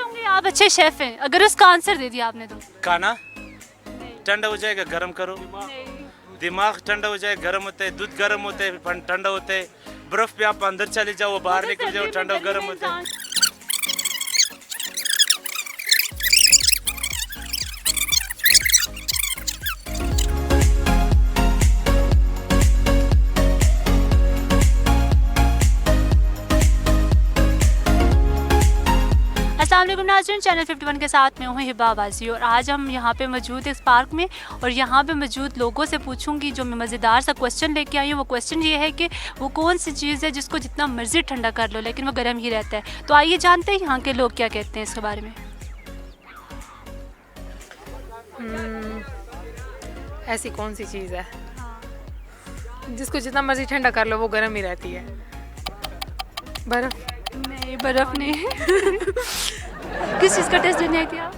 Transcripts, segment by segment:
होंगे आप अच्छे शेफ हैं, अगर उसका आंसर दे दिया आपने तो। खाना ठंडा हो जाएगा, गर्म करो। दिमाग ठंडा हो जाए, गर्म होता है, दूध गर्म होता है, ठंडा होता है। बर्फ पे आप अंदर चले जाओ, बाहर निकल जाओ, ठंडा गर्म होता है। अस्सलाम वालेकुम नाज़रीन, चैनल 51 के साथ मैं हूँ हिबा आवाज़ी और आज हम यहाँ पे मौजूद इस पार्क में और यहाँ पे मौजूद लोगों से पूछूंगी जो मैं मज़ेदार सा क्वेश्चन लेके आई हूँ। वो क्वेश्चन ये है कि वो कौन सी चीज़ है जिसको जितना मर्ज़ी ठंडा कर लो लेकिन वो गर्म ही रहता है। तो आइए जानते हैं यहाँ के लोग क्या कहते हैं इसके बारे में। ऐसी कौन सी चीज़ है जिसको जितना मर्जी ठंडा कर लो वो गर्म ही रहती है? बर्फ? नहीं, बर्फ़ नहीं। किस चीज़ का टेस्ट देने आई थी आप?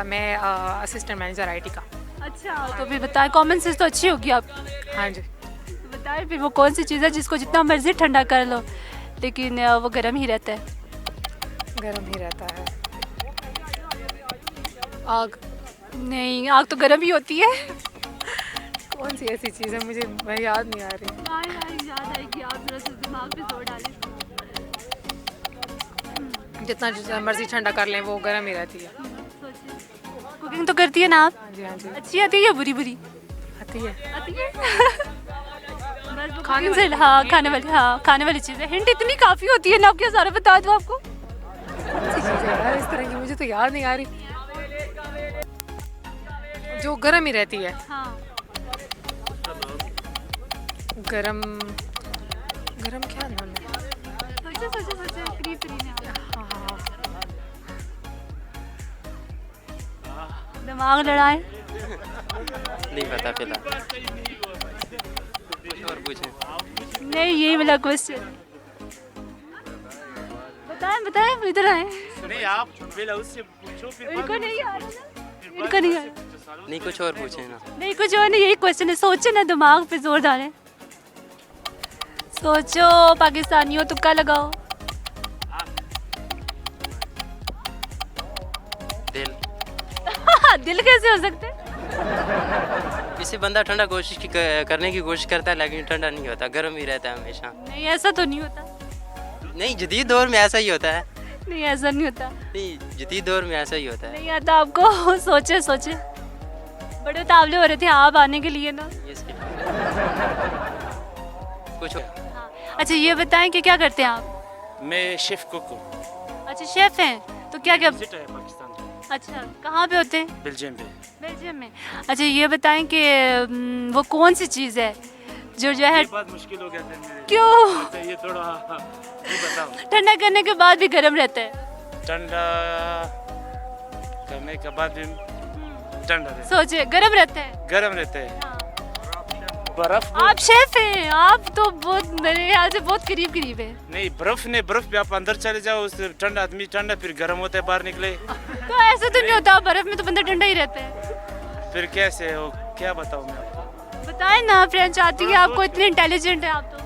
मैं असिस्टेंट मैनेजर आईटी का। अच्छा, तो फिर बताएं, कॉमन सेंस तो अच्छी होगी आपकी। हाँ जी। तो बताएं फिर वो कौन सी चीज़ है जिसको जितना मर्ज़ी ठंडा कर लो लेकिन वो गर्म ही रहता है। गर्म ही रहता है। आग? नहीं, आग तो गर्म ही होती है। कौन सी ऐसी चीज़ है, मुझे याद नहीं आ रही। याद आएगी, आप जरा सा दिमाग पे जोर डालें। जितना मर्जी ठंडा कर लें वो गर्म ही रहती है। कुकिंग तो करती है ना आप? हाँ जी, हाँ जी। अच्छी आती है या बुरी बुरी आती है। आती है? खाने से हाँ, खाने वाली चीज़ है। हिंट इतनी काफ़ी होती है ना, आप क्या सारा बता दूँ आपको? कौन सी चीज़ है यार इस तरह की, मुझे तो याद नहीं आ रही। जो गर्म ही रहती है। हाँ। गरम क्या नाम है? सोचे करीब करीब है। दिमाग लड़ाए। नहीं पता फिलहाल, कुछ और पूछें। नहीं, यही वाला क्वेश्चन। बताएं इधर आए। नहीं, आप पहले उससे पूछो फिर मेरे को नहीं आ रहा ना, मेरे को नहीं आ रहा। नहीं कुछ और पूछें ना। नहीं, कुछ और नहीं, यही क्वेश्चन है। सोचो ना, दिमाग पे जोर डालें। सोचो पाकिस्तानियों, तुक्का लगाओ। दिल। दिल कैसे हो सकते? किसी बंदा ठंडा करने की कोशिश करता है लेकिन ठंडा नहीं होता, गर्म ही रहता है हमेशा। नहीं, ऐसा तो नहीं होता। नहीं, जदीद दौर में ऐसा ही होता है। नहीं, ऐसा नहीं होता। नहीं, जदीद दौर में ऐसा ही होता है। नहीं आता आपको? सोचे बड़े उतावले हो रहे थे आप आने के लिए ना। इसके कुछ और। अच्छा, ये बताएं कि क्या करते हैं आप? मैं शेफ कुक हूँ। अच्छा, शेफ हैं, तो क्या विजिट है पाकिस्तान में। अच्छा, कहाँ पे होते हैं? बेल्जियम पे। बेल्जियम में। अच्छा, ये बताएं कि वो कौन सी चीज़ है जो है ये बात मुश्किल हो गया था मेरे लिए। क्यों? अच्छा, ये थोड़ा ये बताओ। ठंडा करने के बाद भी गर्म रहता है। ठंडा करने के बाद भी ठंडा रहता सोचे, गर्म रहता है। है, गर्म रहता है। हाँ। बर्फ आप शेफ हैं, आप तो बहुत मेरे ख्याल से बहुत करीब है। नहीं, बर्फ पे आप अंदर चले जाओ, उससे ठंडा आदमी ठंडा, फिर गर्म होता है बाहर निकले। तो ऐसा तो नहीं होता, बर्फ में तो बंदा ठंडा ही रहता है। फिर कैसे हो, क्या बताऊँ मैं आपको? बताएं ना, फ्रेंच आती है आपको, इतने इंटेलिजेंट है आप तो।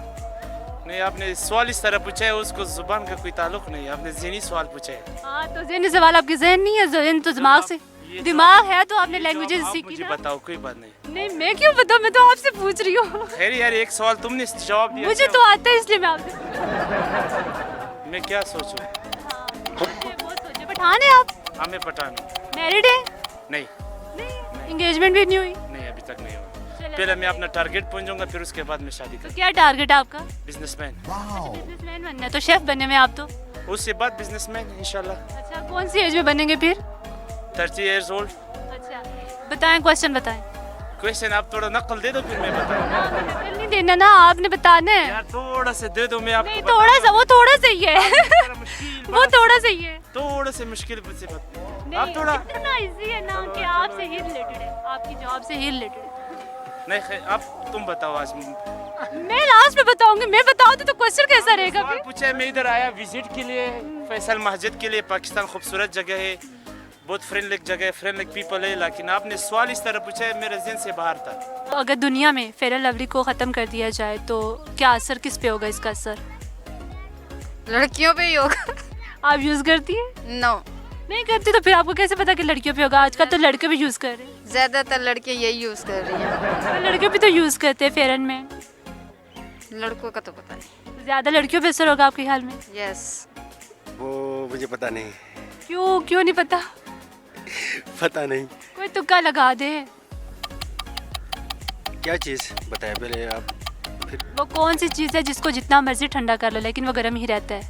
नहीं, आपने सवाल इस तरह पूछा है, उसको जुबान का कोई ताल्लुक नहीं, आपने ज़हनी सवाल पूछा है। हाँ, तो ज़हनी सवाल आपके जहन नहीं है, जहन तो दिमाग से। दिमाग है तो आपने लैंग्वेजेस आप सीखी मुझे ना। बताओ, कोई बात नहीं। नहीं, मैं क्यों बताऊं, मैं तो आपसे पूछ रही हूँ। खैर यार, एक सवाल तुमने जवाब दिया। मुझे तो आता है इसलिए मैं आपसे। मैं क्या सोचूं? बहुत सोचे। पठान है आप? हमें पठान हूं। मैरिड है? नहीं, नहीं, एंगेजमेंट भी नहीं हुई। नहीं अभी तक नहीं हुआ। चलो। पहले मैं अपना टारगेट पहुंचूंगा, फिर उसके बाद मैं शादी तो क्या टारगेट है आपका? बिजनेसमैन। बिजनेसमैन बनना है, तो शेफ बनने में आप तो। उसके बाद बिजनेसमैन इंशाल्लाह। अच्छा, कौन सी एज में बनेंगे फिर? 30 years old। अच्छा, बताएं, क्वेश्चन बताएं। क्वेश्चन आप थोड़ा नकल दे दो, फिर मैं बताऊँ। नकल नहीं देना ना, आपने बताना है। यार थोड़ा से दे दो, मैं आपको नहीं, थोड़ा सा, वो थोड़ा सा ही है। मुश्किल वो थोड़ा सा ही है। थोड़ा से मुश्किल से नहीं, आप थोड़ा इतना इजी है ना कि आपसे ही रिलेटेड है, आपकी जॉब से ही रिलेटेड है। नहीं, खैर आप तुम बताओ आज। मैं लास्ट में बताऊंगी, मैं बताऊं तो क्वेश्चन कैसा रहेगा सवाल फिर? पूछा है, मैं इधर आया विजिट के लिए, फैसल मस्जिद के लिए। पाकिस्तान खूबसूरत जगह है, बहुत फ्रेंडली जगह है, फ्रेंडली पीपल है, लेकिन आपने सवाल इस तरह पूछा है, मेरे ज़हन से बाहर था। तो अगर दुनिया में फेयर एंड लवली को ख़त्म कर दिया जाए तो क्या असर किस पे होगा इसका असर? लड़कियों पे ही होगा। आप यूज़ करती हैं? नो। नहीं करती तो फिर आपको कैसे पता कि लड़कियों पे होगा? आजकल तो लड़के भी यूज़ कर रहे हैं। ज़्यादातर लड़के यही यूज़ कर रही हैं। तो लड़के भी तो यूज़ करते हैं फेयरन में। लड़कों का तो पता नहीं। तो ज़्यादा लड़कियों पे असर होगा आपके ख्याल में? यस। वो मुझे पता नहीं। क्यों नहीं पता? पता नहीं कोई तुक्का लगा दे। क्या चीज़ बताया पहले आप। फिर वो कौन सी चीज़ है जिसको जितना मर्जी ठंडा कर लो लेकिन वो गर्म ही रहता है?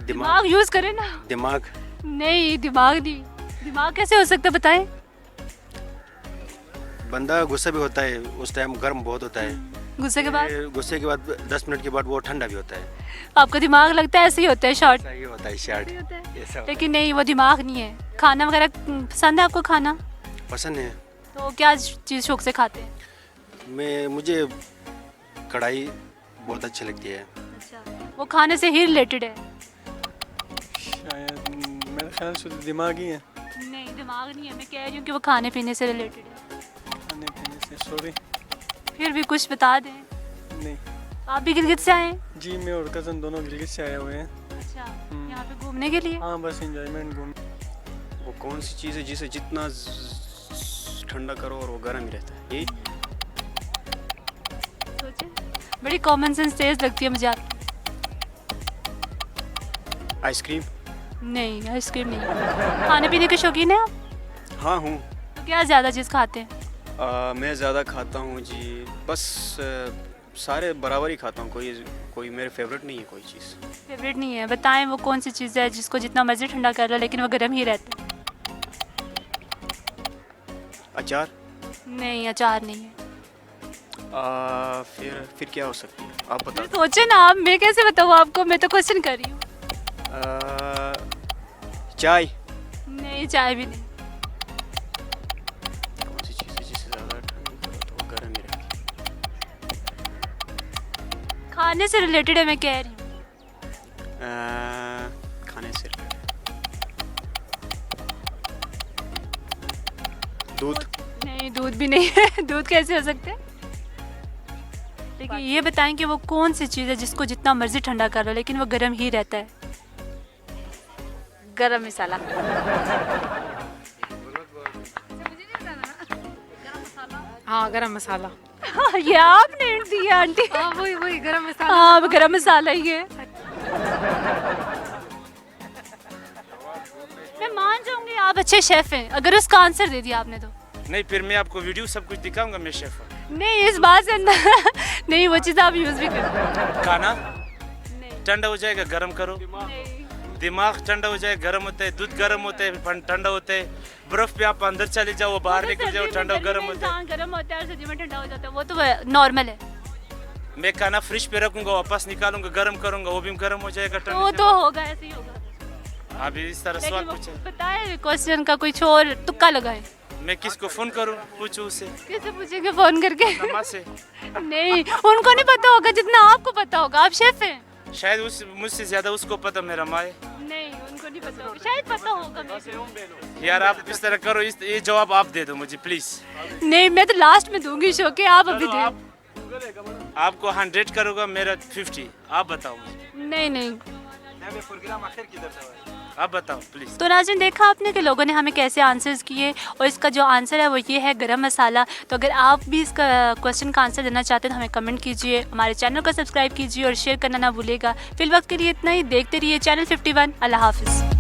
दिमाग यूज़ करें ना। दिमाग नहीं, दिमाग नहीं। दिमाग कैसे हो सकता है बताएं? बंदा गुस्सा भी होता है, उस टाइम गर्म बहुत होता है। गुस्से के बाद फिर गुस्से के बाद 10 मिनट के बाद वो ठंडा भी होता है। आपका दिमाग लगता है ऐसे ही होता है, शॉर्ट ऐसा ही होता है, शार्ट होता है। ऐसा होता है। लेकिन नहीं, वो दिमाग नहीं है। खाना वगैरह पसंद है आपको खाना? पसंद है। तो क्या चीज़ शौक से खाते हैं? मुझे कढ़ाई बहुत अच्छी लगती है। अच्छा, वो खाने से ही रिलेटेड है? शायद मेरे ख्याल से तो दिमाग ही है। नहीं, दिमाग नहीं है। मैं कह रही हूँ कि वो खाने पीने से रिलेटेड है। खाने पीने से सॉरी फिर भी कुछ बता दें। नहीं। आप भी गिलगित से आए हैं? जी मैं और कज़न दोनों गिलगित से आए हुए हैं। अच्छा, यहाँ पे घूमने के लिए? हाँ बस एंजॉयमेंट घूम। वो कौन सी चीज़ है जिसे जितना ठंडा करो और वो गर्म ही रहता है? यही सोचे, बड़ी कॉमन सेंस तेज लगती है मुझे आपकी। आइसक्रीम। नहीं, आइसक्रीम नहीं। खाने पीने के शौकीन है आप? हाँ हूँ। तो क्या ज़्यादा चीज़ खाते हैं? मैं ज़्यादा खाता हूँ जी, बस सारे बराबर ही खाता हूँ। कोई मेरे फेवरेट नहीं है कोई चीज़। फेवरेट नहीं है? बताएं वो कौन सी चीज़ है जिसको जितना मर्जी ठंडा कर लो लेकिन वो गर्म ही रहता है? अचार। नहीं, अचार नहीं है। फिर क्या हो सकती है आप बता फिर सोचे ना आप, मैं कैसे बताऊँ आपको? मैं तो क्वेश्चन कर रही हूँ। चाय। नहीं, चाय भी नहीं। कौन सी चीज़ है जिसे ज़्यादा ठंडा करो तो वो गर्म ही रहती है? खाने से रिलेटेड है, मैं कह रही हूँ। खाने से दूध। नहीं, दूध भी नहीं है। दूध कैसे हो सकते हैं? लेकिन ये बताएं कि वो कौन सी चीज़ है जिसको जितना मर्जी ठंडा कर लो लेकिन वो गर्म ही रहता है? गरम मसाला। हाँ गरम मसाला। ये आपने हिंट दिया आंटी। हाँ वही गरम मसाला। हाँ, वो गरम मसाला ही है। मैं मान जाऊंगी आप अच्छे शेफ हैं अगर उसका आंसर दे दिया आपने तो। नहीं, फिर मैं आपको वीडियो सब कुछ दिखाऊंगा, मैं शेफ हूँ। नहीं, इस बात से नहीं, वो चीज़ आप यूज़ भी करो। खाना नहीं, ठंडा हो जाएगा, गर्म करो। नहीं। दिमाग ठंडा हो जाए, गर्म होता है। दूध गर्म होता है, ठंडा होता है। बर्फ पे आप अंदर चले जाओ, वो बाहर निकल जाओ, ठंडा गर्म होता है। इंसान गर्म होता है और सर्दी में ठंडा हो जाता है, वो तो नॉर्मल है। मैं खाना फ्रिज पे रखूंगा, वापस निकालूंगा, गर्म करूंगा, वो भी गर्म हो जाएगा, तो ठंडा। तो होगा, ऐसे ही होगा। आप इस तरह सवाल पूछे, बताए क्वेश्चन का कोई और तुक्का लगाए। मैं किसको फोन करूं, पूछूं उससे, कैसे पूछेंगे फोन करके? नमाज से। नहीं, उनको नहीं पता होगा जितना आपको पता होगा। आप शेफ हैं। शायद मुझसे ज्यादा उसको पता मेरा माए। नहीं, उनको नहीं पता होगा, शायद पता होगा। यार आप इस तरह करो, ये जवाब आप दे दो मुझे प्लीज। नहीं, मैं तो लास्ट में दूंगी शो के, आप अभी दे। आपको 100 करूंगा, मेरा 50। आप बताओ मुझे। नहीं, आप बताओ प्लीज। तो नाज़रीन, देखा आपने कि लोगों ने हमें कैसे आंसर्स किए और इसका जो आंसर है वो ये है गरम मसाला। तो अगर आप भी इसका क्वेश्चन का आंसर देना चाहते हैं तो हमें कमेंट कीजिए, हमारे चैनल को सब्सक्राइब कीजिए और शेयर करना ना भूलिएगा। फिल वक्त के लिए इतना ही। देखते रहिए चैनल 51। अल्लाह हाफिज़।